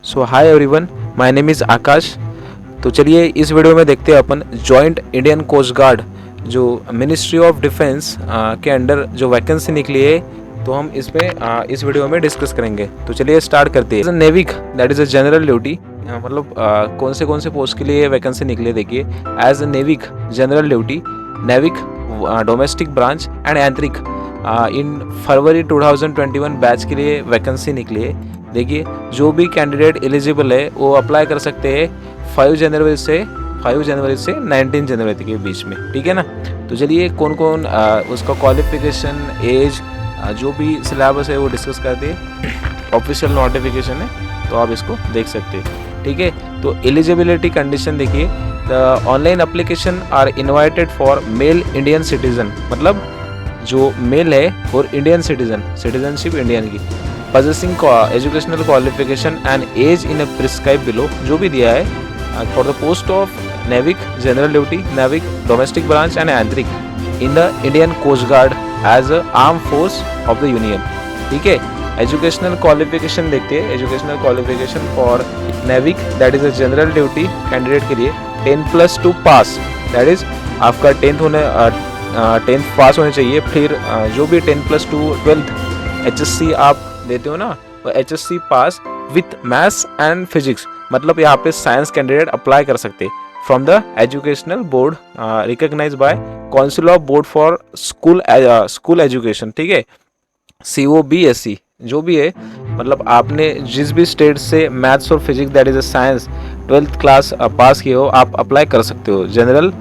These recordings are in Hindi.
So hi everyone, my name is Akash. तो चलिए इस वीडियो में देखते हैं अपन जॉइंट इंडियन कोस्ट गार्ड जो मिनिस्ट्री ऑफ डिफेंस के अंडर जो वैकेंसी निकली है, तो हम इसमें इस वीडियो में डिस्कस करेंगे। तो चलिए स्टार्ट करते हैं। NavIC that is a general duty, मतलब कौन से पोस्ट के लिए वैकेंसी निकली है देखिए। As a Navik general duty, Navik domestic branch and Yantrik in February 2021 batch के लिए वैकेंसी निकली है। देखिए जो भी कैंडिडेट एलिजिबल है वो अप्लाई कर सकते हैं 5 जनवरी से 19 जनवरी के बीच में, ठीक है ना। तो चलिए कौन कौन उसका क्वालिफिकेशन, एज, जो भी सिलेबस है वो डिस्कस करते हैं। ऑफिशियल नोटिफिकेशन है तो आप इसको देख सकते हैं, ठीक है। तो एलिजिबिलिटी कंडीशन देखिए, the online application are invited for male Indian citizen, मतलब जो मेल है और इंडियन सिटीजनशिप इंडियन की, possessing educational qualification and age in prescribed below, जो भी दिया है for the post of Navik general duty, Navik domestic branch and Yantrik in the Indian coast guard as a arm force of the union, ठीक है। एजुकेशनल क्वालिफिकेशन देखते हैं। Educational qualification for NavIC that is a general duty candidate के लिए 10+2 पास, दैट इज आपका 10th पास होने चाहिए। फिर जो भी 10+2 12th HSC आप देते हो ना, तो HSC pass with maths and physics, मतलब यहाँ पे साइंस कैंडिडेट अप्लाई कर सकते from the educational board recognise by council of board for school education, ठीक है। COBSE जो भी है, मतलब आपने जिस भी स्टेट से मैथ्स और physics that is a science 12th class pass किए हो, आप अप्लाई कर सकते हो general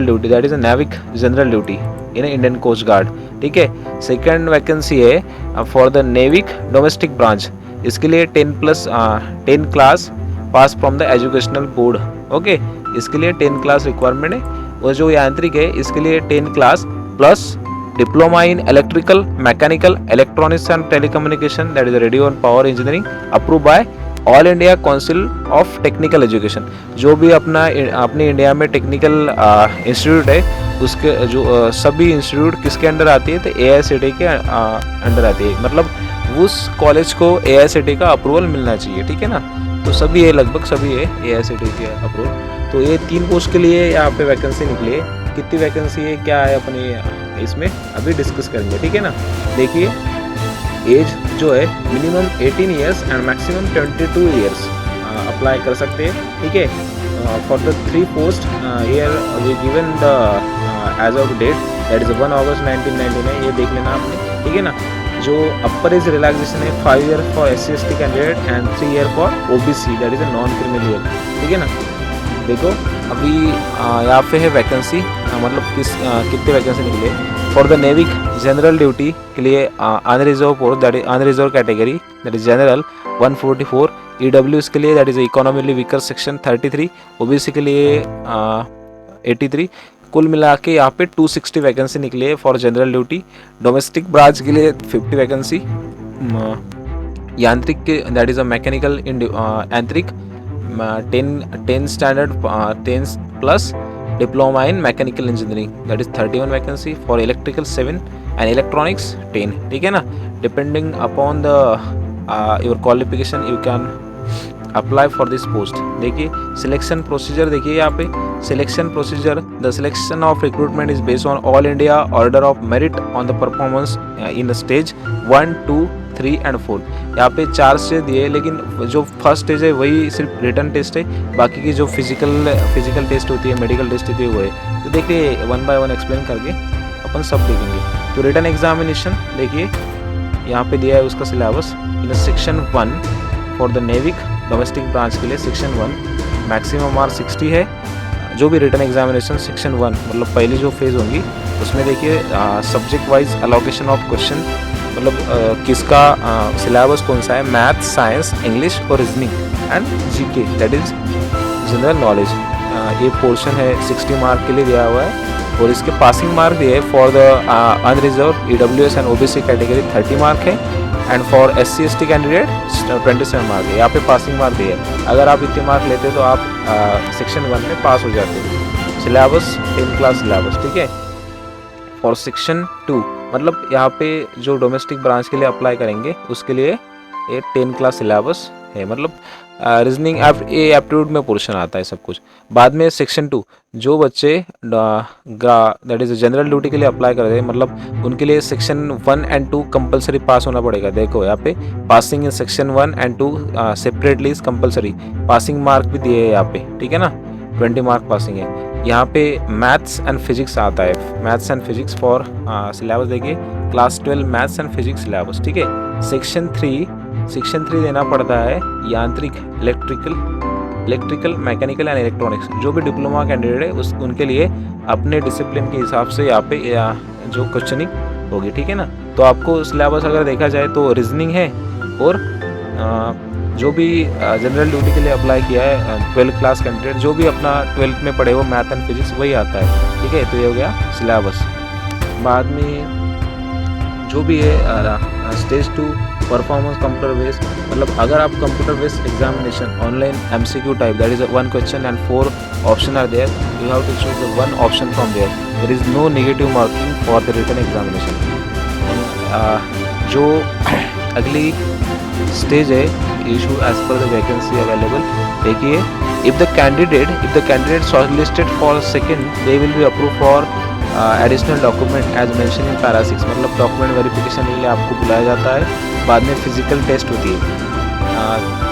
duty that is a Navik general duty in Indian coast guard, ठीक है। सेकंड वैकेंसी है for the Navik domestic branch, इसके लिए 10 class pass from the educational board, okay. इसके लिए 10 क्लास रिक्वायरमेंट है। और जो यांत्रिक है इसके लिए 10 class plus diploma in electrical, mechanical, electronics and telecommunication that is radio and power engineering approve by all India council of technical education. जो भी अपने इंडिया में टेक्निकल इंस्टीट्यूट है उसके जो सभी इंस्टीट्यूट किसके अंडर आती है, तो AICTE के अंडर आती है, मतलब उस कॉलेज को AICTE का अप्रूवल मिलना चाहिए, ठीक है ना। तो सभी है, लगभग सभी है AICTE के अप्रूवल। तो ये 3 पोस्ट के लिए यहाँ पे वैकेंसी निकली है। कितनी वैकेंसी है, क्या है, अपनी इसमें अभी डिस्कस करेंगे, ठीक है ना। देखिए एज जो है minimum 18 years and maximum 22 years apply कर सकते हैं, ठीक है। For the 3 post year we given the age of date that is 1 अगस्त 1999, ये देख लेना आपने, ठीक है ना। जो अपर एज रिलैक्सेशन है 5 year for SC/ST candidate and 3 year for OBC that is a non criminal year, ठीक है ना। देखो अभी यहाँ पे है वैकेंसी, मतलब कितने वैकेंसी निकले for the Navik general duty के लिए unreserve post that is unreserve category that is general 144, EWS के लिए that is economically weaker section 33, OBC के लिए 83। कुल मिला के यहाँ पे 260 वैकेंसी निकली है for general duty. Domestic branch के लिए 50 वैकेंसी, यांत्रिक के दैट इज अ मैकेनिकल यांत्रिक 10 standard 10 plus diploma in mechanical engineering that is 31 vacancy, for electrical 7 and electronics 10, ठीक है ना। Depending upon the your qualification you can apply for this post. देखिए सिलेक्शन प्रोसीजर, देखिए यहाँ पे selection procedure, the selection of recruitment is based on all India order of merit on the performance in stage 1, 2, 3 and 4। यहाँ पे 4 स्टेज दिए, लेकिन जो फर्स्ट स्टेज है वही सिर्फ रिटन टेस्ट है, बाकी की जो फिजिकल टेस्ट होती है, मेडिकल टेस्ट होती है वो है। तो देखिए 1 बाय 1 एक्सप्लेन करके अपन सब देखेंगे। तो रिटन एग्जामिनेशन देखिए यहाँ पे दिया है उसका syllabus in section 1 for the Navik domestic branch के लिए सेक्शन 1 मैक्सिमम मार्क 60 है। जो भी रिटन एग्जामिनेशन सेक्शन 1 मतलब पहली जो फेज़ होंगी उसमें देखिए subject wise allocation of question, मतलब किसका सिलेबस कौन सा है, मैथ, साइंस, इंग्लिश और reasoning and GK that is general knowledge. ये पोर्शन है 60 मार्क के लिए दिया हुआ है, और इसके पासिंग मार्क दिए for the unreserve EWS and OBC category 30 mark है, and for SC/ST candidate 27 mark है। यहाँ पे पासिंग मार्क दिए, अगर आप इतने मार्क लेते तो आप सेक्शन 1 में पास हो जाते हैं। सिलेबस 10 क्लास सिलेबस, ठीक है। फॉर सेक्शन 2 मतलब यहाँ पे जो डोमेस्टिक ब्रांच के लिए अप्लाई करेंगे उसके लिए ये 10 क्लास सिलेबस है, मतलब रीजनिंग एप्टीट्यूड में पोर्शन आता है सब कुछ। बाद में सेक्शन 2 जो बच्चे दैट इज जनरल ड्यूटी के लिए अप्लाई कर रहे हैं, मतलब उनके लिए सेक्शन 1 एंड 2 कंपलसरी पास होना पड़ेगा। देखो यहाँ पे passing in section 1 and 2 separately is compulsory, passing mark भी दिए है यहाँ पे, ठीक है ना, 20 मार्क पासिंग है। यहाँ पे मैथ्स एंड फिजिक्स आता है, maths and physics for syllabus देखिए class 12 maths and physics syllabus, ठीक है। सेक्शन 3 देना पड़ता है यांत्रिक, इलेक्ट्रिकल मैकेनिकल एंड इलेक्ट्रॉनिक्स। जो भी डिप्लोमा कैंडिडेट है उनके लिए अपने डिसिप्लिन के हिसाब से यहाँ पे जो क्वेश्चनिंग होगी, ठीक है ना। तो आपको सिलेबस अगर देखा जाए तो रीजनिंग है, और जो भी जनरल ड्यूटी के लिए अप्लाई किया है 12th क्लास कैंडिडेट, जो भी अपना 12th में पढ़े वो मैथ एंड फिजिक्स वही आता है, ठीक है। तो ये हो गया सिलेबस। बाद में जो भी है स्टेज 2 परफॉर्मेंस कंप्यूटर बेस्ड, मतलब अगर आप computer based examination online MCQ type, that is 1 question and 4 option are there, you have to choose the 1 option from there is no negative marking for the written examination. जो अगली स्टेज है issue as per the vacancy available, देखिए if the candidate shortlisted for second they will be approve for additional document as mention in para 6, मतलब डॉक्यूमेंट वेरिफिकेशन के लिए आपको बुलाया जाता है। बाद में फिजिकल टेस्ट होती है,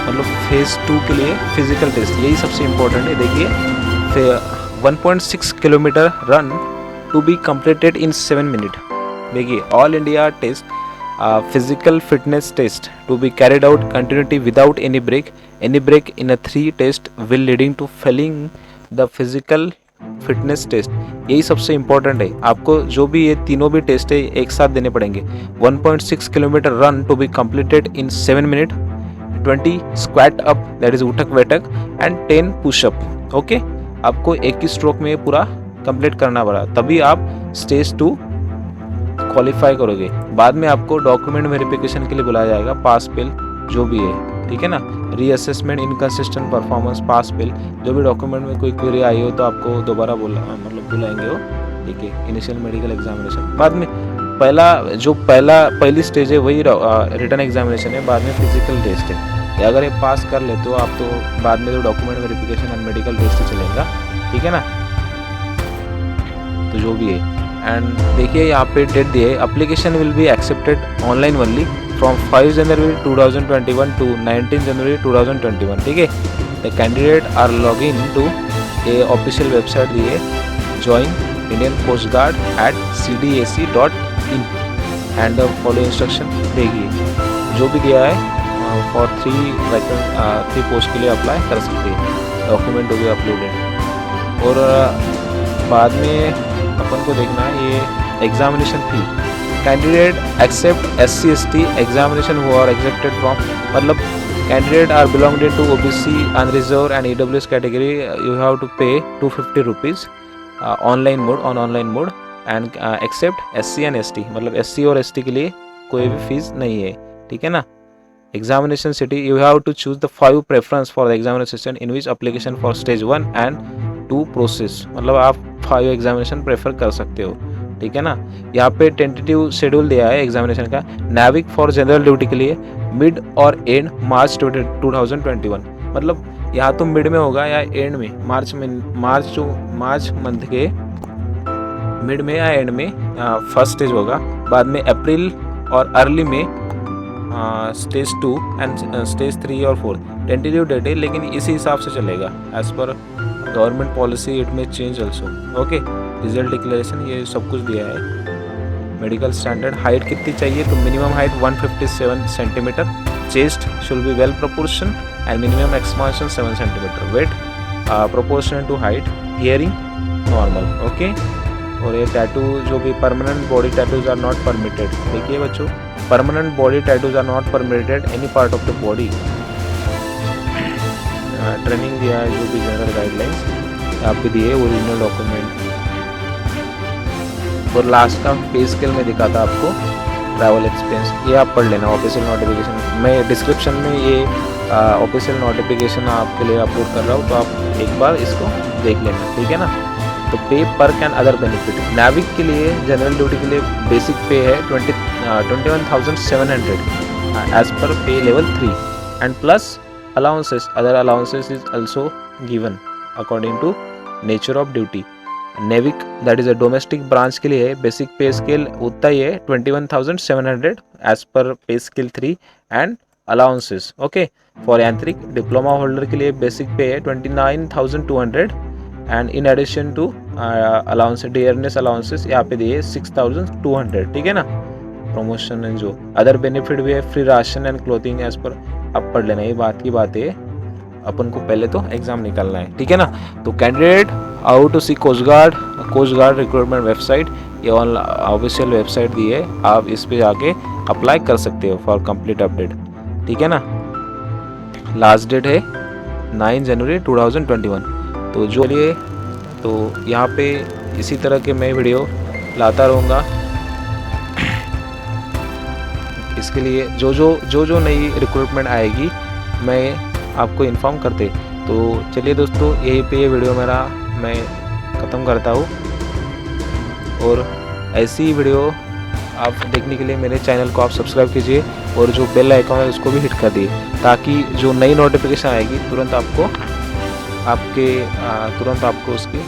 मतलब फेज़ 2 के लिए फिजिकल टेस्ट, यही सबसे इम्पोर्टेंट है। देखिए 1.6 kilometre run to be completed in 7 minute. देखिए all India test physical fitness test to be carried out continuity without any break in a 3 test will leading to failing the physical fitness test। यही सबसे इम्पोर्टेंट है, आपको जो भी ये तीनों भी टेस्ट है एक साथ देने पड़ेंगे। 1.6 kilometre run to be completed in 7 minute, 20 squat up that is उठक बैठक एंड 10 पुशअप। ओके, आपको एक ही स्ट्रोक में पूरा कंप्लीट करना पड़ा, तभी आप स्टेज 2 क्वालिफाई करोगे। बाद में आपको डॉक्यूमेंट वेरिफिकेशन के लिए बुलाया जाएगा, पास फेल जो भी है, ठीक है ना। Reassessment, inconsistent performance, pass fail, जो भी डॉक्यूमेंट में कोई क्वेरी आई हो तो आपको दोबारा बुलाएंगे वो, ठीक है। इनिशियल मेडिकल एग्जामिनेशन, बाद में पहली स्टेज है वही रिटन एग्जामिनेशन है, बाद में फिजिकल टेस्ट है। अगर ये पास कर लेते हो आप तो बाद में तो document verification and medical test ही चलेगा, ठीक है ना। तो जो भी है, एंड देखिए यहाँ पे डेट दी है, application will be accepted online only from 5 January 2021 to 19 January 2021, ठीक है। The candidate are log in to a official website दी है join Indian coast guard @cdac.in and the follow instruction. देखिए जो भी दिया है फॉर 3 पोस्ट के लिए अप्लाई कर सकते हैं, डॉक्यूमेंट हो गया अपलोडेड। और बाद में अपन को देखना है ये examination fee, candidate except SC/ST examination who are accepted from, मतलब candidate are belonging to OBC unreserve and EWS category, you have to pay 250 rupees online mode and except SC and ST, मतलब SC और ST के लिए कोई भी फीस नहीं है, ठीक है ना। Examination city, you have to choose the 5 preference for the examination in which application for stage 1 and 2 process, मतलब आप 5 एग्जामिनेशन प्रेफर कर सकते हो, ठीक है ना। यहाँ पे टेंटेटिव शेड्यूल दिया है एग्जामिनेशन का, नाविक फॉर जनरल ड्यूटी के लिए मिड और एंड मार्च 2021, मतलब यहाँ तो मिड में होगा या एंड में, मार्च मंथ के मिड में या एंड में फर्स्ट स्टेज होगा, बाद में अप्रैल और अर्ली में स्टेज 2 एंड स्टेज 3 और 4 टेंटेटिव डेट है, लेकिन इसी हिसाब से चलेगा as per government policy, it में change also. Okay, result declaration ये सब कुछ दिया है। मेडिकल स्टैंडर्ड, हाइट कितनी चाहिए तो minimum height 157 centimetre, chest should be well proportion and minimum expansion 7 centimetre, weight proportional to height, hearing normal. Okay, और ये टैटू जो भी permanent body tattoos are not permitted. देखिए बच्चों, permanent body tattoos are not permitted any part of the body. Training दिया है, जो भी जनरल गाइडलाइंस आप भी दिए, ओरिजिनल डॉक्यूमेंट। और लास्ट का पे स्केल में दिखा था आपको ट्रैवल एक्सपेंस, ये आप पढ़ लेना ऑफिशियल नोटिफिकेशन में, डिस्क्रिप्शन में ये ऑफिशियल नोटिफिकेशन आपके लिए अपलोड कर रहा हूँ, तो आप एक बार इसको देख लेना, ठीक है ना। तो पे पर कैन अदर बेनिफिट, नाविक के लिए जनरल ड्यूटी के लिए बेसिक पे है 21,700 एज पर पे level 3 and plus allowances, other allowances is also given according to nature of duty. NavIC that is a domestic branch के लिए बेसिक पे स्केल उतना ही है 21,700 as per pay scale 3 and allowances. Okay, for यांत्रिक डिप्लोमा होल्डर के लिए बेसिक पे है 29,200 and in addition to allowance dearness allowances यहाँ पे दिए 6,200. ठीक है ना. प्रमोशन एंड जो अदर बेनिफिट भी है, free ration and clothing as per आप पढ़ लेना. ये बात की बात है, अपन को पहले तो एग्ज़ाम निकालना है. ठीक है ना. तो candidate how to see coast guard recruitment website, ये ऑफिशियल वेबसाइट दी है, आप इस पे जाके अप्लाई कर सकते हो फॉर कंप्लीट अपडेट. ठीक है ना. लास्ट डेट है 9 जनवरी 2021. तो जो लिए तो यहाँ पे इसी तरह के मैं वीडियो लाता रहूँगा. इसके लिए जो नई रिक्रूटमेंट आएगी मैं आपको इन्फॉर्म करते. तो चलिए दोस्तों, यहीं पे ये वीडियो मेरा मैं ख़त्म करता हूँ. और ऐसी वीडियो आप देखने के लिए मेरे चैनल को आप सब्सक्राइब कीजिए और जो बेल आइकॉन है उसको भी हिट कर दिए, ताकि जो नई नोटिफिकेशन आएगी तुरंत आपको उसकी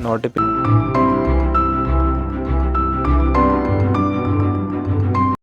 नोटिफिकेशन